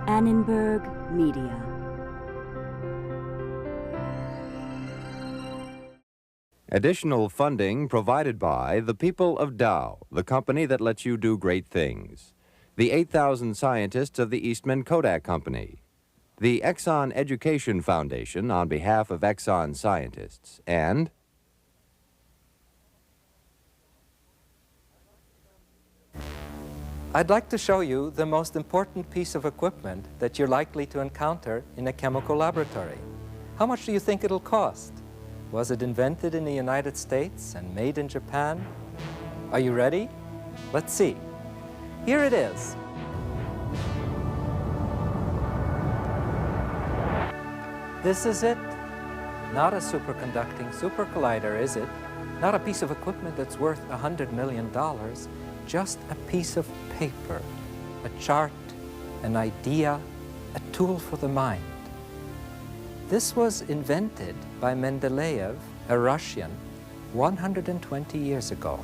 Annenberg Media. Additional funding provided by the people of Dow, the company that lets you do great things. The 8,000 scientists of the Eastman Kodak Company. The Exxon Education Foundation on behalf of Exxon scientists. And I'd like to show you the most important piece of equipment that you're likely to encounter in a chemical laboratory. How much do you think it'll cost? Was it invented in the United States and made in Japan? Are you ready? Let's see. Here it is. This is it. Not a superconducting super collider, is it? Not a piece of equipment that's worth $100 million. Just a piece of paper, a chart, an idea, a tool for the mind. This was invented by Mendeleev, a Russian, 120 years ago.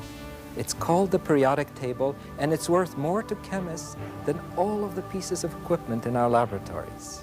It's called the periodic table, and it's worth more to chemists than all of the pieces of equipment in our laboratories.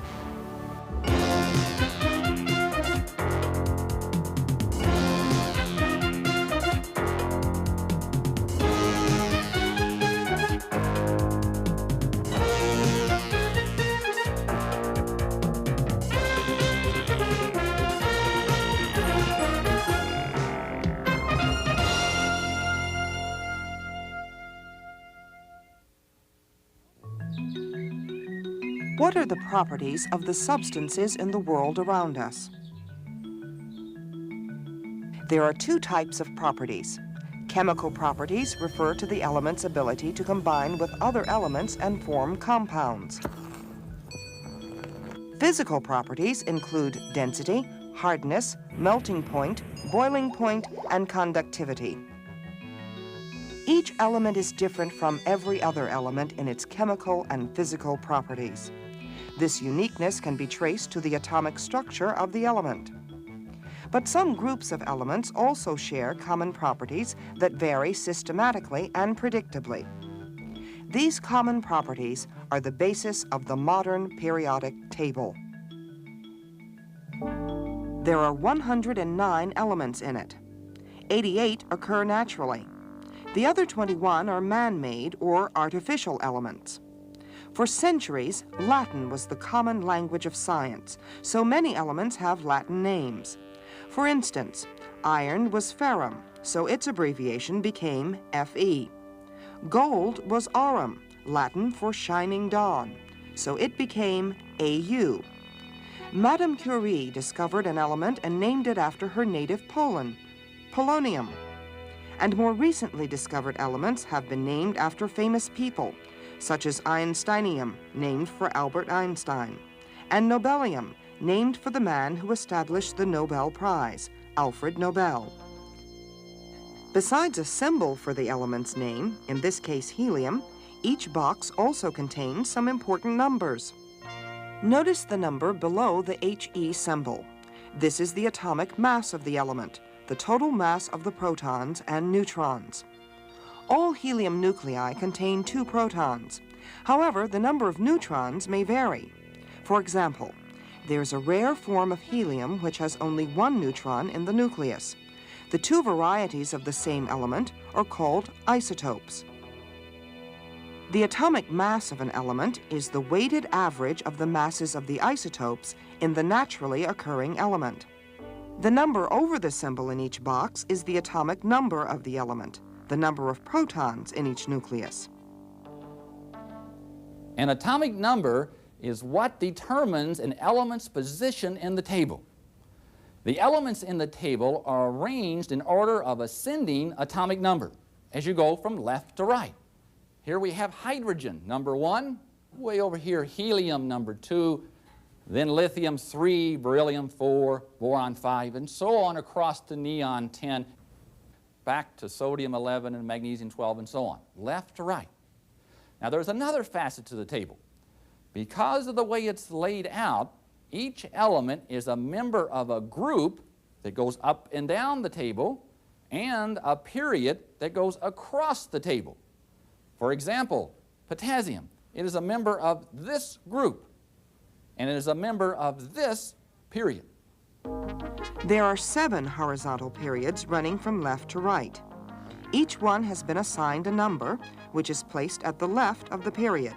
What are the properties of the substances in the world around us? There are two types of properties. Chemical properties refer to the element's ability to combine with other elements and form compounds. Physical properties include density, hardness, melting point, boiling point, and conductivity. Each element is different from every other element in its chemical and physical properties. This uniqueness can be traced to the atomic structure of the element. But some groups of elements also share common properties that vary systematically and predictably. These common properties are the basis of the modern periodic table. There are 109 elements in it. 88 occur naturally. The other 21 are man-made or artificial elements. For centuries, Latin was the common language of science, so many elements have Latin names. For instance, iron was ferrum, so its abbreviation became Fe. Gold was aurum, Latin for shining dawn, so it became Au. Madame Curie discovered an element and named it after her native Poland, polonium. And more recently discovered elements have been named after famous people, such as Einsteinium, named for Albert Einstein, and Nobelium, named for the man who established the Nobel Prize, Alfred Nobel. Besides a symbol for the element's name, in this case helium, each box also contains some important numbers. Notice the number below the He symbol. This is the atomic mass of the element, the total mass of the protons and neutrons. All helium nuclei contain 2 protons. However, the number of neutrons may vary. For example, there's a rare form of helium which has only 1 neutron in the nucleus. The 2 varieties of the same element are called isotopes. The atomic mass of an element is the weighted average of the masses of the isotopes in the naturally occurring element. The number over the symbol in each box is the atomic number of the element, the number of protons in each nucleus. An atomic number is what determines an element's position in the table. The elements in the table are arranged in order of ascending atomic number as you go from left to right. Here we have hydrogen, number 1. Way over here, helium, number 2. Then lithium 3, beryllium 4, boron 5, and so on across to neon 10. Back to sodium 11 and magnesium 12 and so on, left to right. Now there's another facet to the table. Because of the way it's laid out, each element is a member of a group that goes up and down the table and a period that goes across the table. For example, potassium, it is a member of this group. and is a member of this period. There are 7 horizontal periods running from left to right. Each one has been assigned a number, which is placed at the left of the period.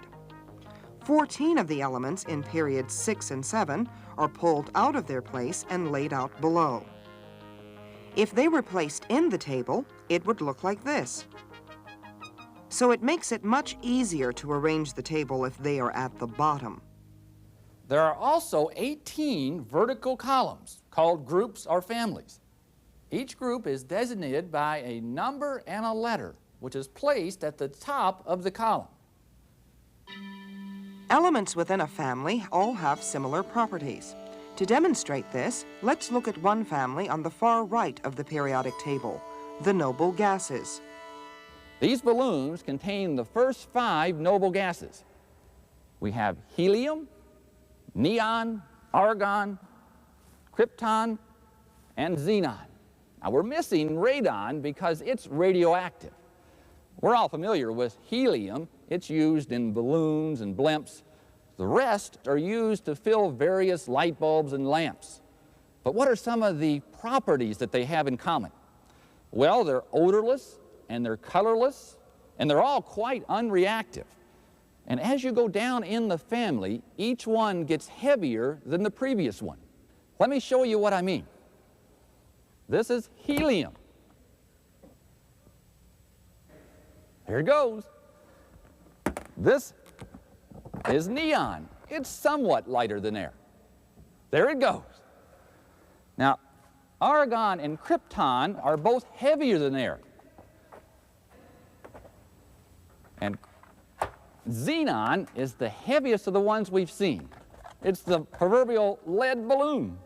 14 of the elements in periods 6 and 7 are pulled out of their place and laid out below. If they were placed in the table, it would look like this. So it makes it much easier to arrange the table if they are at the bottom. There are also 18 vertical columns called groups or families. Each group is designated by a number and a letter, which is placed at the top of the column. Elements within a family all have similar properties. To demonstrate this, let's look at one family on the far right of the periodic table, the noble gases. These balloons contain the first 5 noble gases. We have helium, neon, argon, krypton, and xenon. Now we're missing radon because it's radioactive. We're all familiar with helium. It's used in balloons and blimps. The rest are used to fill various light bulbs and lamps. But what are some of the properties that they have in common? Well, they're odorless, and they're colorless, and they're all quite unreactive. And as you go down in the family, each one gets heavier than the previous one. Let me show you what I mean. This is helium. Here it goes. This is neon. It's somewhat lighter than air. There it goes. Now, argon and krypton are both heavier than air. And xenon is the heaviest of the ones we've seen. It's the proverbial lead balloon.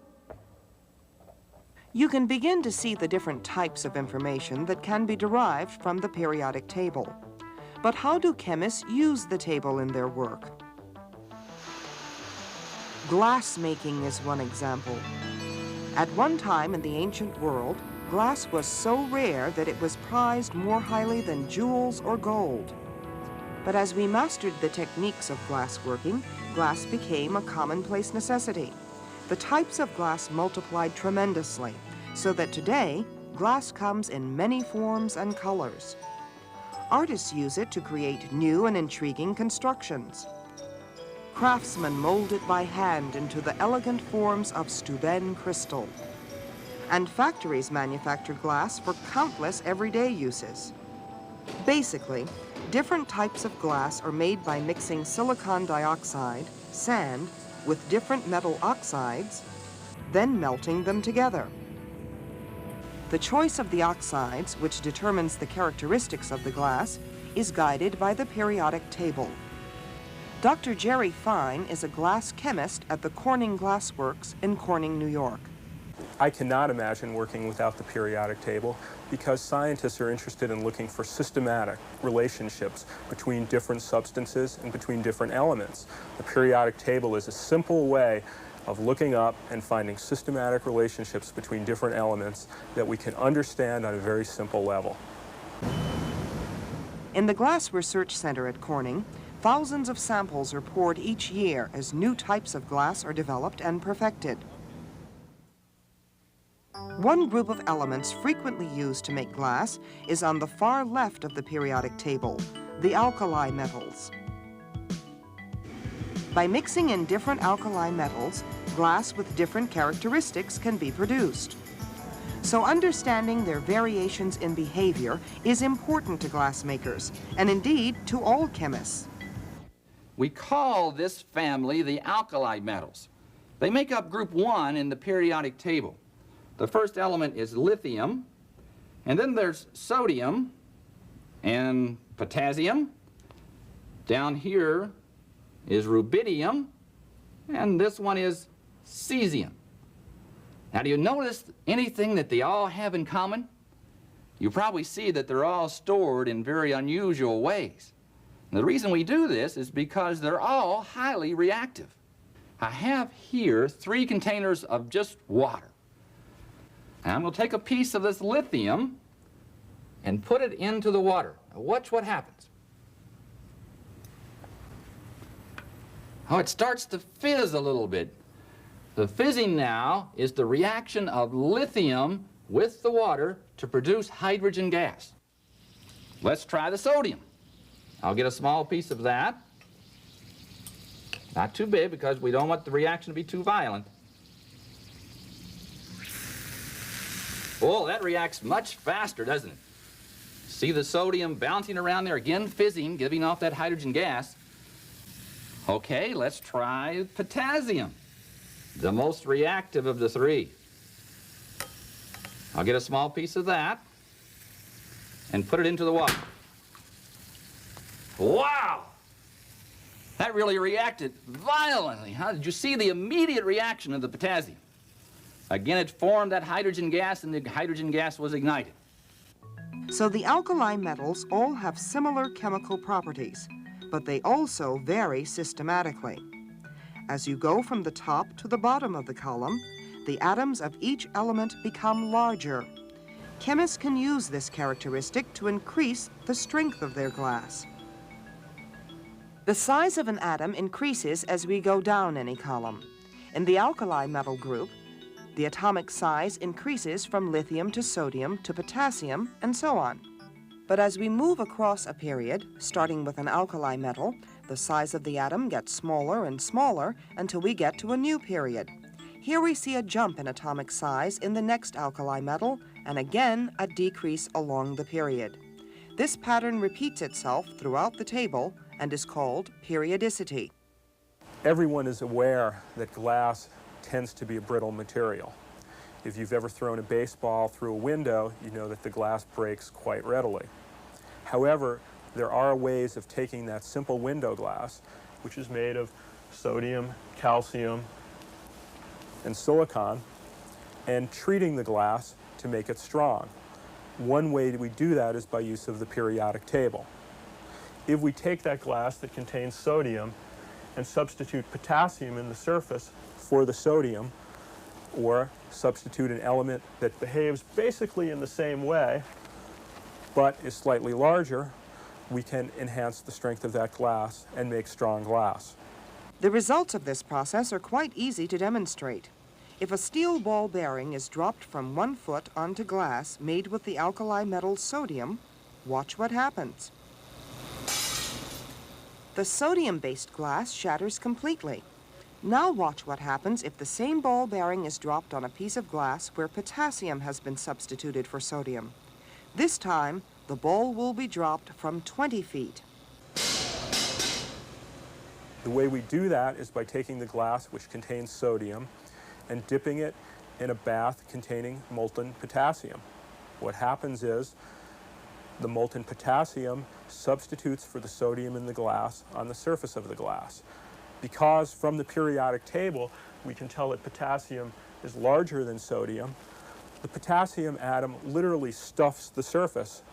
You can begin to see the different types of information that can be derived from the periodic table. But how do chemists use the table in their work? Glass making is one example. At one time in the ancient world, glass was so rare that it was prized more highly than jewels or gold. But as we mastered the techniques of glass working, glass became a commonplace necessity. The types of glass multiplied tremendously, so that today, glass comes in many forms and colors. Artists use it to create new and intriguing constructions. Craftsmen mold it by hand into the elegant forms of Steuben crystal. And factories manufacture glass for countless everyday uses. Basically, different types of glass are made by mixing silicon dioxide, sand, with different metal oxides, then melting them together. The choice of the oxides, which determines the characteristics of the glass, is guided by the periodic table. Dr. Jerry Fine is a glass chemist at the Corning Glass Works in Corning, New York. I cannot imagine working without the periodic table because scientists are interested in looking for systematic relationships between different substances and between different elements. The periodic table is a simple way of looking up and finding systematic relationships between different elements that we can understand on a very simple level. In the Glass Research Center at Corning, thousands of samples are poured each year as new types of glass are developed and perfected. One group of elements frequently used to make glass is on the far left of the periodic table, the alkali metals. By mixing in different alkali metals, glass with different characteristics can be produced. So understanding their variations in behavior is important to glassmakers, and indeed to all chemists. We call this family the alkali metals. They make up group 1 in the periodic table. The first element is lithium, and then there's sodium and potassium. Down here is rubidium, and this one is cesium. Now, do you notice anything that they all have in common? You probably see that they're all stored in very unusual ways. And the reason we do this is because they're all highly reactive. I have here 3 containers of just water. And I'm going to take a piece of this lithium and put it into the water. Now watch what happens. Oh, it starts to fizz a little bit. The fizzing now is the reaction of lithium with the water to produce hydrogen gas. Let's try the sodium. I'll get a small piece of that. Not too big because we don't want the reaction to be too violent. Oh, that reacts much faster, doesn't it? See the sodium bouncing around there, again fizzing, giving off that hydrogen gas. Okay, let's try potassium, the most reactive of the three. I'll get a small piece of that and put it into the water. Wow! That really reacted violently, huh? Did you see the immediate reaction of the potassium? Again, it formed that hydrogen gas, and the hydrogen gas was ignited. So the alkali metals all have similar chemical properties, but they also vary systematically. As you go from the top to the bottom of the column, the atoms of each element become larger. Chemists can use this characteristic to increase the strength of their glass. The size of an atom increases as we go down any column. In the alkali metal group, the atomic size increases from lithium to sodium to potassium and so on. But as we move across a period, starting with an alkali metal, the size of the atom gets smaller and smaller until we get to a new period. Here we see a jump in atomic size in the next alkali metal and again a decrease along the period. This pattern repeats itself throughout the table and is called periodicity. Everyone is aware that glass tends to be a brittle material. If you've ever thrown a baseball through a window, you know that the glass breaks quite readily. However, there are ways of taking that simple window glass, which is made of sodium, calcium, and silicon, and treating the glass to make it strong. One way that we do that is by use of the periodic table. If we take that glass that contains sodium and substitute potassium in the surface for the sodium, or substitute an element that behaves basically in the same way, but is slightly larger, we can enhance the strength of that glass and make strong glass. The results of this process are quite easy to demonstrate. If a steel ball bearing is dropped from 1 foot onto glass made with the alkali metal sodium, watch what happens. The sodium-based glass shatters completely. Now watch what happens if the same ball bearing is dropped on a piece of glass where potassium has been substituted for sodium. This time, the ball will be dropped from 20 feet. The way we do that is by taking the glass which contains sodium and dipping it in a bath containing molten potassium. What happens is the molten potassium substitutes for the sodium in the glass on the surface of the glass. Because from the periodic table we can tell that potassium is larger than sodium, the potassium atom literally stuffs the surface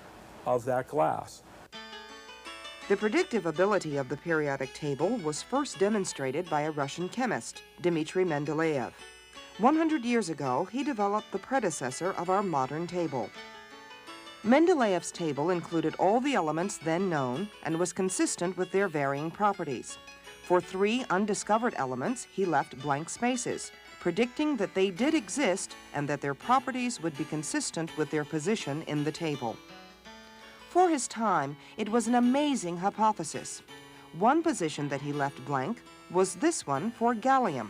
of that glass. The predictive ability of the periodic table was first demonstrated by a Russian chemist, Dmitry Mendeleev. 100 years ago, he developed the predecessor of our modern table. Mendeleev's table included all the elements then known and was consistent with their varying properties. For 3 undiscovered elements, he left blank spaces, predicting that they did exist and that their properties would be consistent with their position in the table. For his time, it was an amazing hypothesis. One position that he left blank was this one for gallium.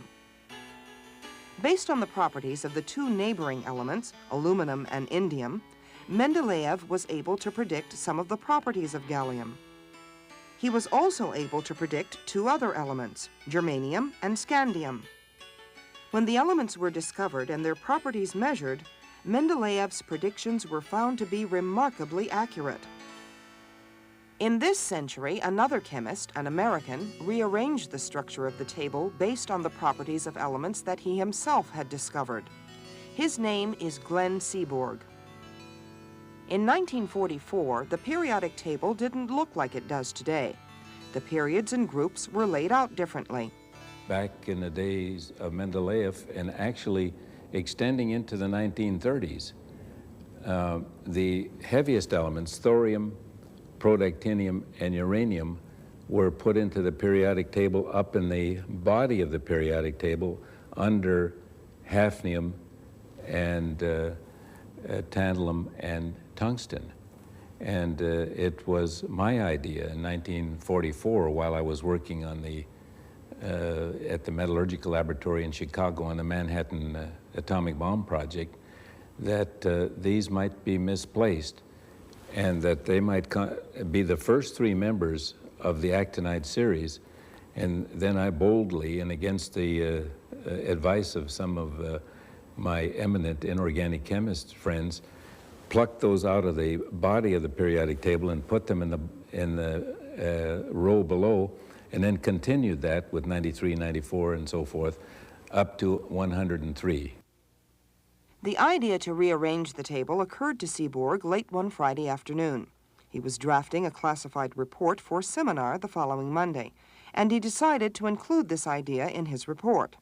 Based on the properties of the 2 neighboring elements, aluminum and indium, Mendeleev was able to predict some of the properties of gallium. He was also able to predict 2 other elements, germanium and scandium. When the elements were discovered and their properties measured, Mendeleev's predictions were found to be remarkably accurate. In this century, another chemist, an American, rearranged the structure of the table based on the properties of elements that he himself had discovered. His name is Glenn Seaborg. In 1944, the periodic table didn't look like it does today. The periods and groups were laid out differently. Back in the days of Mendeleev and actually extending into the 1930s, the heaviest elements, thorium, protactinium, and uranium, were put into the periodic table up in the body of the periodic table under hafnium and tantalum and tungsten. And it was my idea in 1944, while I was working on the at the Metallurgical Laboratory in Chicago on the Manhattan Atomic Bomb Project, that these might be misplaced and that they might be the first three members of the actinide series. And then I boldly, and against the advice of some of my eminent inorganic chemist friends, plucked those out of the body of the periodic table and put them in the row below, and then continued that with 93, 94, and so forth, up to 103. The idea to rearrange the table occurred to Seaborg late one Friday afternoon. He was drafting a classified report for seminar the following Monday, and he decided to include this idea in his report.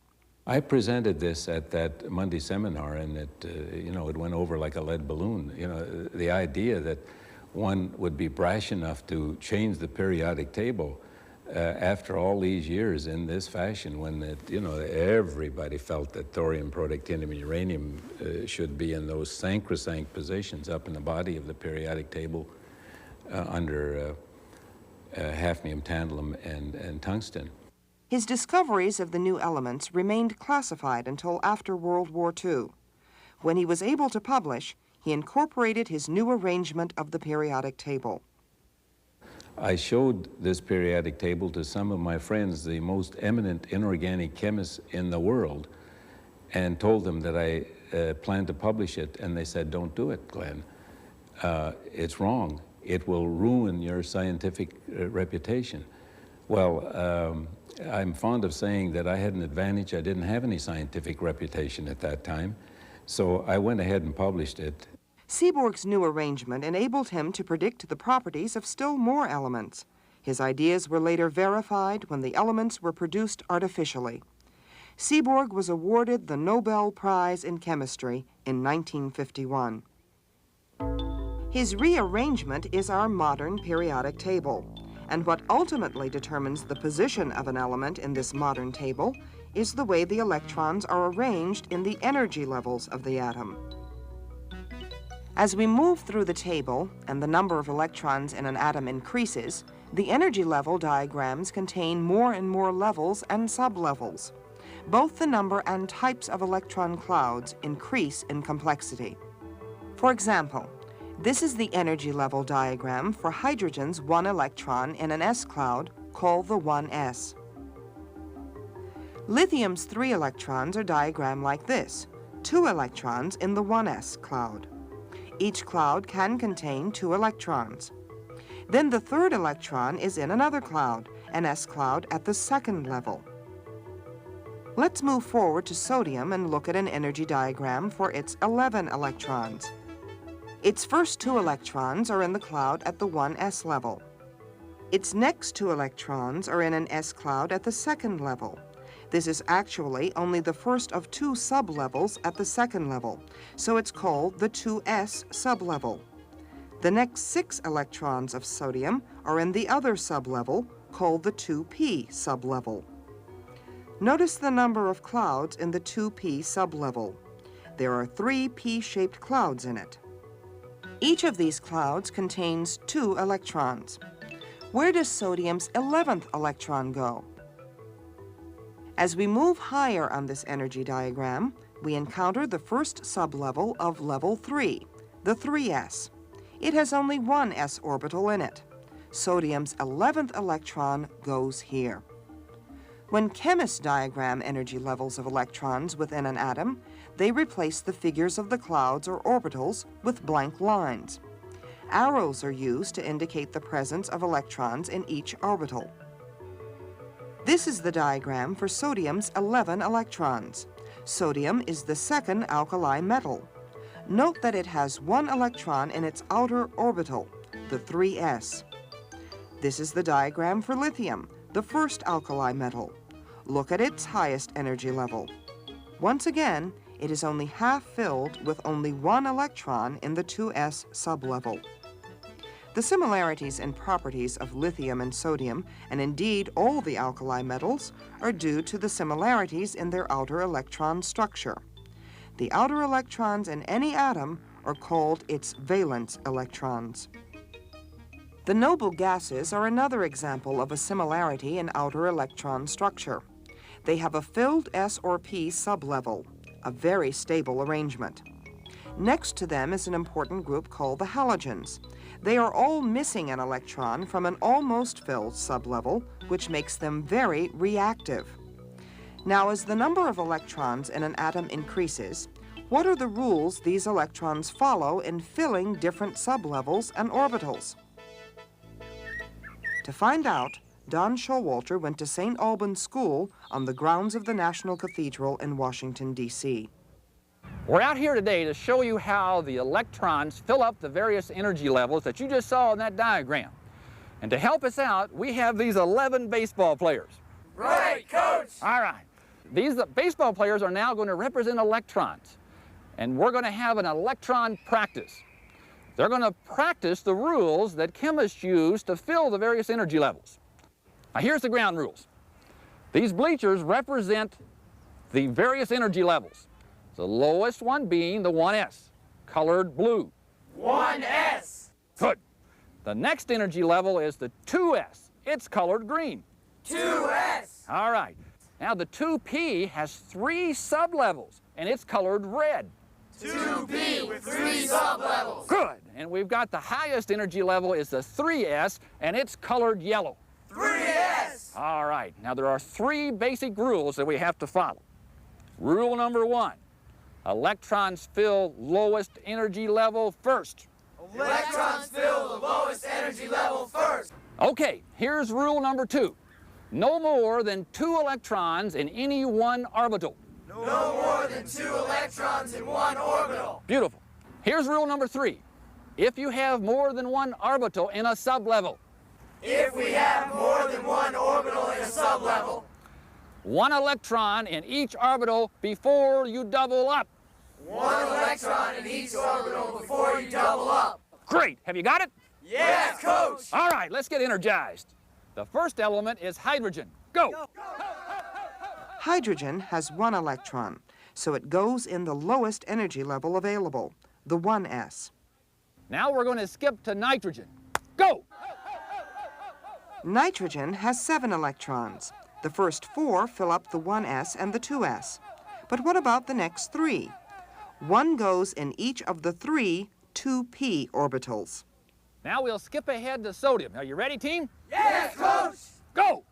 I presented this at that Monday seminar, and it went over like a lead balloon. You know, the idea that one would be brash enough to change the periodic table after all these years in this fashion, when everybody felt that thorium, protactinium, and uranium should be in those sacrosanct positions up in the body of the periodic table under hafnium, tantalum, and tungsten. His discoveries of the new elements remained classified until after World War II. When he was able to publish, he incorporated his new arrangement of the periodic table. I showed this periodic table to some of my friends, the most eminent inorganic chemists in the world, and told them that I planned to publish it, and they said, "Don't do it, Glenn. It's wrong. It will ruin your scientific reputation." Well, I'm fond of saying that I had an advantage. I didn't have any scientific reputation at that time, so I went ahead and published it. Seaborg's new arrangement enabled him to predict the properties of still more elements. His ideas were later verified when the elements were produced artificially. Seaborg was awarded the Nobel Prize in Chemistry in 1951. His rearrangement is our modern periodic table, and what ultimately determines the position of an element in this modern table is the way the electrons are arranged in the energy levels of the atom. As we move through the table and the number of electrons in an atom increases, the energy level diagrams contain more and more levels and sublevels. Both the number and types of electron clouds increase in complexity. For example, this is the energy level diagram for hydrogen's one electron in an s cloud called the 1s. Lithium's 3 electrons are diagrammed like this, 2 electrons in the 1s cloud. Each cloud can contain 2 electrons. Then the 3rd electron is in another cloud, an s cloud at the 2nd level. Let's move forward to sodium and look at an energy diagram for its 11 electrons. Its first 2 electrons are in the cloud at the 1s level. Its next 2 electrons are in an s cloud at the 2nd level. This is actually only the first of 2 sublevels at the 2nd level, so it's called the 2s sublevel. The next 6 electrons of sodium are in the other sublevel, called the 2p sublevel. Notice the number of clouds in the 2p sublevel. There are 3 p-shaped clouds in it. Each of these clouds contains 2 electrons. Where does sodium's 11th electron go? As we move higher on this energy diagram, we encounter the first sublevel of level 3, the 3s. It has only 1 s orbital in it. Sodium's 11th electron goes here. When chemists diagram energy levels of electrons within an atom, they replace the figures of the clouds or orbitals with blank lines. Arrows are used to indicate the presence of electrons in each orbital. This is the diagram for sodium's 11 electrons. Sodium is the 2nd alkali metal. Note that it has 1 electron in its outer orbital, the 3s. This is the diagram for lithium, the 1st alkali metal. Look at its highest energy level. Once again, it is only half filled with only 1 electron in the 2s sublevel. The similarities in properties of lithium and sodium, and indeed all the alkali metals, are due to the similarities in their outer electron structure. The outer electrons in any atom are called its valence electrons. The noble gases are another example of a similarity in outer electron structure. They have a filled s or p sublevel, a very stable arrangement. Next to them is an important group called the halogens. They are all missing an electron from an almost filled sublevel, which makes them very reactive. Now, as the number of electrons in an atom increases, what are the rules these electrons follow in filling different sublevels and orbitals? To find out, Don Showalter went to St. Albans School on the grounds of the National Cathedral in Washington, D.C. We're out here today to show you how the electrons fill up the various energy levels that you just saw in that diagram. And to help us out, we have these 11 baseball players. Right, Coach! All right. These baseball players are now going to represent electrons. And we're going to have an electron practice. They're going to practice the rules that chemists use to fill the various energy levels. Now here's the ground rules. These bleachers represent the various energy levels. The lowest one being the 1s, colored blue. 1s! Good. The next energy level is the 2s. It's colored green. 2s! All right. Now the 2p has 3 sublevels, and it's colored red. 2p with 3 sublevels. Good. And we've got the highest energy level is the 3s, and it's colored yellow. 3s! All right. Now there are 3 basic rules that we have to follow. Rule number 1. Electrons fill lowest energy level first. Electrons fill the lowest energy level first. Okay, here's rule number 2. No more than 2 electrons in any one orbital. No more than 2 electrons in one orbital. Beautiful. Here's rule number 3. If you have more than 1 orbital in a sublevel. If we have more than 1 orbital in a sublevel. 1 electron in each orbital before you double up. 1 electron in each orbital before you double up. Great. Have you got it? Yes, Coach! All right, let's get energized. The first element is hydrogen. Go! Hydrogen has 1 electron, so it goes in the lowest energy level available, the 1s. Now we're going to skip to nitrogen. Go! Nitrogen has 7 electrons. The first 4 fill up the 1s and the 2s. But what about the next 3? 1 goes in each of the 3 2p orbitals. Now we'll skip ahead to sodium. Are you ready, team? Yes, Coach! Go!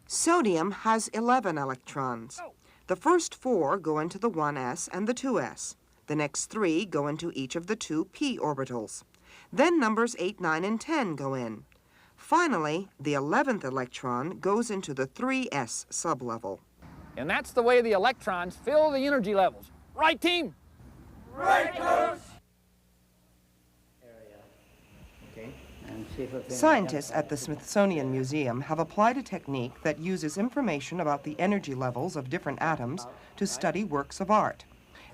Sodium has 11 electrons. The first 4 go into the 1s and the 2s. The next 3 go into each of the 2p orbitals. Then numbers 8, 9, and 10 go in. Finally, the 11th electron goes into the 3s sublevel. And that's the way the electrons fill the energy levels. Right, team? Right, Coach! Scientists at the Smithsonian Museum have applied a technique that uses information about the energy levels of different atoms to study works of art.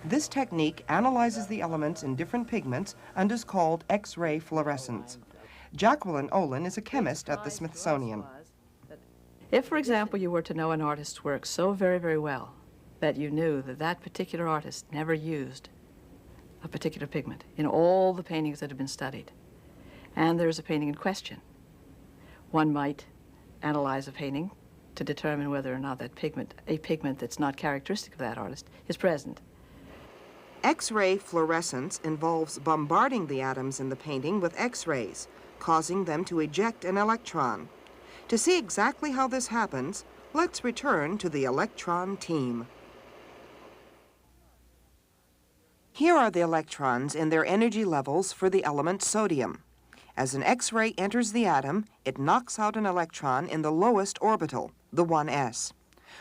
This technique analyzes the elements in different pigments and is called X-ray fluorescence. Jacqueline Olin is a chemist at the Smithsonian. If, for example, you were to know an artist's work so very, very well that you knew that that particular artist never used a particular pigment in all the paintings that have been studied, and there's a painting in question, one might analyze a painting to determine whether or not that pigment, a pigment that's not characteristic of that artist, is present. X-ray fluorescence involves bombarding the atoms in the painting with X-rays, causing them to eject an electron. To see exactly how this happens, let's return to the electron team. Here are the electrons in their energy levels for the element sodium. As an X-ray enters the atom, it knocks out an electron in the lowest orbital, the 1s.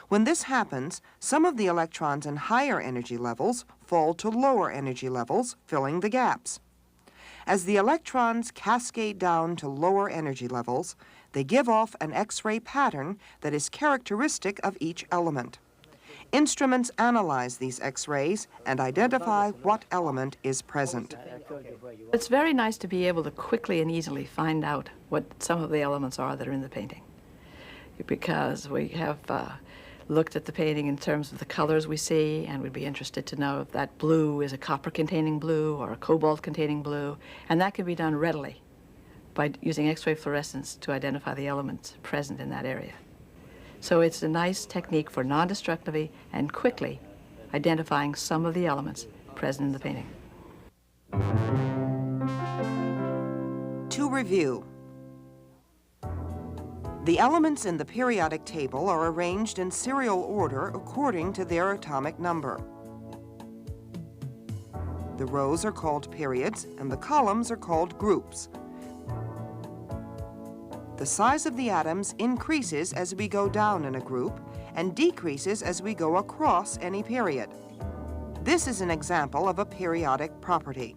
When this happens, some of the electrons in higher energy levels fall to lower energy levels, filling the gaps. As the electrons cascade down to lower energy levels, they give off an X-ray pattern that is characteristic of each element. Instruments analyze these X-rays and identify what element is present. It's very nice to be able to quickly and easily find out what some of the elements are that are in the painting, because we have looked at the painting in terms of the colors we see, and we'd be interested to know if that blue is a copper-containing blue or a cobalt-containing blue, and that can be done readily by using X-ray fluorescence to identify the elements present in that area. So it's a nice technique for non-destructively and quickly identifying some of the elements present in the painting. To review, the elements in the periodic table are arranged in serial order according to their atomic number. The rows are called periods and the columns are called groups. The size of the atoms increases as we go down in a group and decreases as we go across any period. This is an example of a periodic property.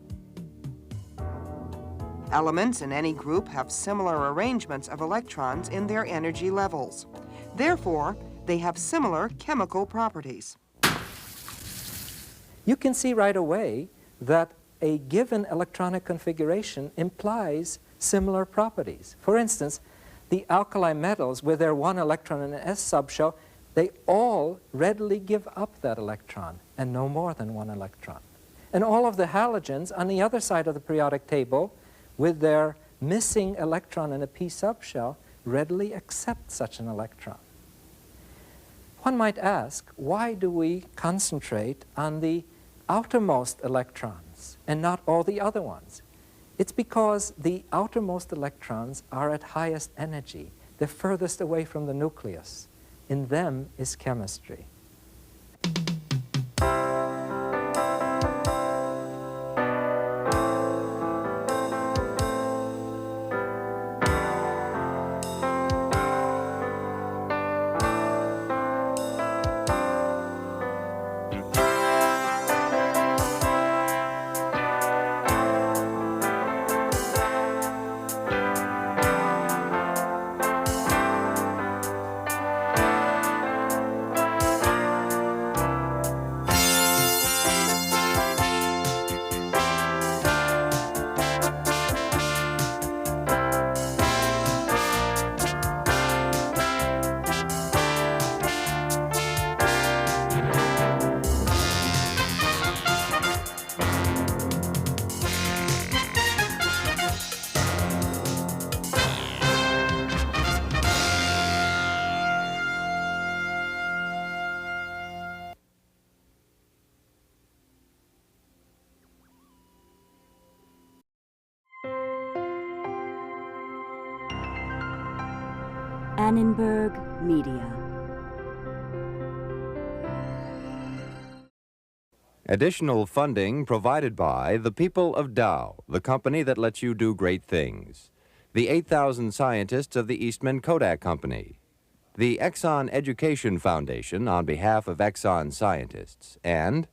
Elements in any group have similar arrangements of electrons in their energy levels. Therefore, they have similar chemical properties. You can see right away that a given electronic configuration implies similar properties. For instance, the alkali metals with their one electron in an S subshell, they all readily give up that electron and no more than one electron. And all of the halogens on the other side of the periodic table with their missing electron in a p subshell readily accept such an electron. One might ask, why do we concentrate on the outermost electrons and not all the other ones? It's because the outermost electrons are at highest energy. They're furthest away from the nucleus. In them is chemistry. Annenberg Media. Additional funding provided by the people of Dow, the company that lets you do great things. The 8,000 scientists of the Eastman Kodak Company. The Exxon Education Foundation on behalf of Exxon scientists. And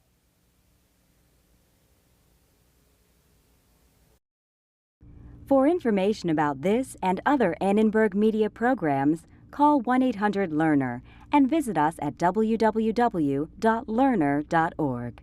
For information about this and other Annenberg Media programs, call 1-800-LEARNER and visit us at www.learner.org.